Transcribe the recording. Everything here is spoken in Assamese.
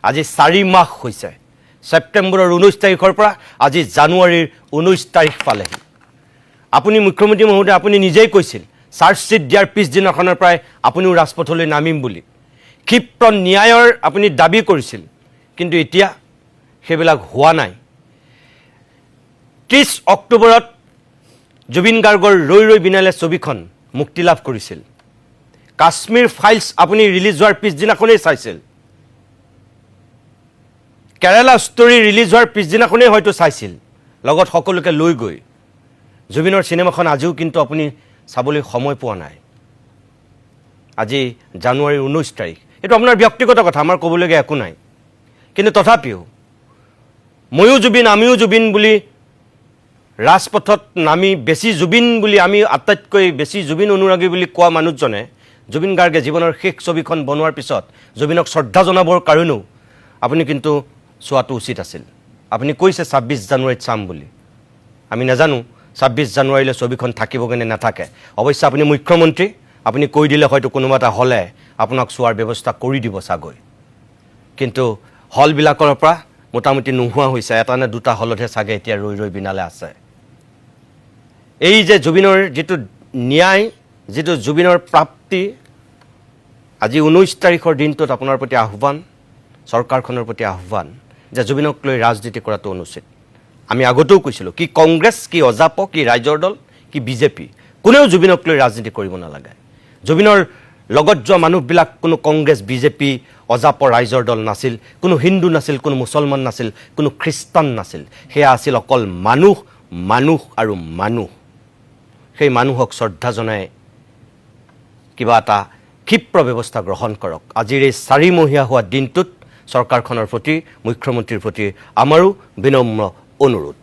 আজি 4 মাহ হৈছে সেপ্টেম্বৰৰ 19 তাৰিখৰ পৰা আজি জানুৱাৰীৰ 19 তাৰিখ পালেহি আপুনি মুখ্যমন্ত্ৰী মহোদয় আপুনি নিজেই কৈছিল চাৰ্জশিট দিয়াৰ পিছদিনাখনৰ পৰাই আপুনিও ৰাজপথলৈ নামিম বুলি ক্ষিপ্ৰ ন্যায়ৰ আপুনি দাবী কৰিছিল কিন্তু এতিয়া সেইবিলাক হোৱা নাই 30 অক্টোবৰত জুবিন গাৰ্গৰ ৰৈ ৰৈ বিনালে ছবিখন মুক্তি লাভ কৰিছিল কাশ্মীৰ ফাইলছ আপুনি ৰিলিজ হোৱাৰ পিছদিনাখনেই চাইছিল কেৰালা ষ্টৰী ৰিলিজ হোৱাৰ পিছদিনাখনেই হয়তো চাইছিল লগত সকলোকে লৈ গৈ জুবিনৰ সিনেমাখন আজিও কিন্তু আপুনি চাবলৈ সময় পোৱা নাই আজি জানুৱাৰীৰ 19 তাৰিখ এটো আপোনাৰ ব্যক্তিগত কথা আমাৰ ক'বলগীয়া একো নাই কিন্তু তথাপিও ময়ো জুবিন আমিও জুবিন বুলি ৰাজপথত নামি বেছি জুবিন বুলি আমি আটাইতকৈ বেছি জুবিন অনুৰাগী বুলি কোৱা মানুহজনে জুবিন গাৰ্গে জীৱনৰ শেষ ছবিখন বনোৱাৰ পিছত জুবিনক শ্ৰদ্ধা জনাবৰ কাৰণেও আপুনি কিন্তু চোৱাটো উচিত আছিল আপুনি কৈছে 26 জানুৱাৰীত চাম বুলি আমি নাজানো 26 জানুৱাৰীলৈ ছবিখন থাকিব কেনে নাথাকে অৱশ্যে আপুনি মুখ্যমন্ত্ৰী আপুনি কৈ দিলে হয়তো কোনোবা এটা হলে আপোনাক চোৱাৰ ব্যৱস্থা কৰি দিব সাগৈ কিন্তু হলবিলাকৰ পৰা মোটামুটি নোহোৱা হৈছে এটা নে দুটা হলতহে সাগে এতিয়া ৰৈ ৰৈ বিনালে আছে এই যে জুবিনৰ যেটো ন্যায় যেটো জুবিনৰ প্ৰাপ্তি আজি 19 তাৰিখৰ দিনটোত আপোনাৰ প্ৰতি আহ্বান চৰকাৰখনৰ প্ৰতি আহ্বান যে জুবিনক লৈ ৰাজনীতি কৰাটো অনুচিত আমি আগতেও কৈছিলো কি কংগ্ৰেছ কি অজাপ কি ৰাইজৰ দল কি বিজেপি কোনেও জুবিনক লৈ ৰাজনীতি কৰিব নালাগে জুবিনৰ লগত যোৱা মানুহবিলাক কোনো কংগ্ৰেছ বিজেপি অজাপ ৰাইজৰ দল নাছিল কোনো হিন্দু নাছিল কোনো মুছলমান নাছিল কোনো খ্ৰীষ্টান নাছিল হেয়া আছিল অকল মানুহ মানুহ আৰু মানুহ সেই মানুহক শ্ৰদ্ধা জনাই কিবা এটা ক্ষিপ্ৰ ব্যৱস্থা গ্ৰহণ কৰক আজিৰ এই 4 মহীয়া হোৱা দিনটোত চৰকাৰখনৰ প্ৰতি মুখ্যমন্ত্ৰীৰ প্ৰতি আমাৰো বিনম্ৰ অনুৰোধ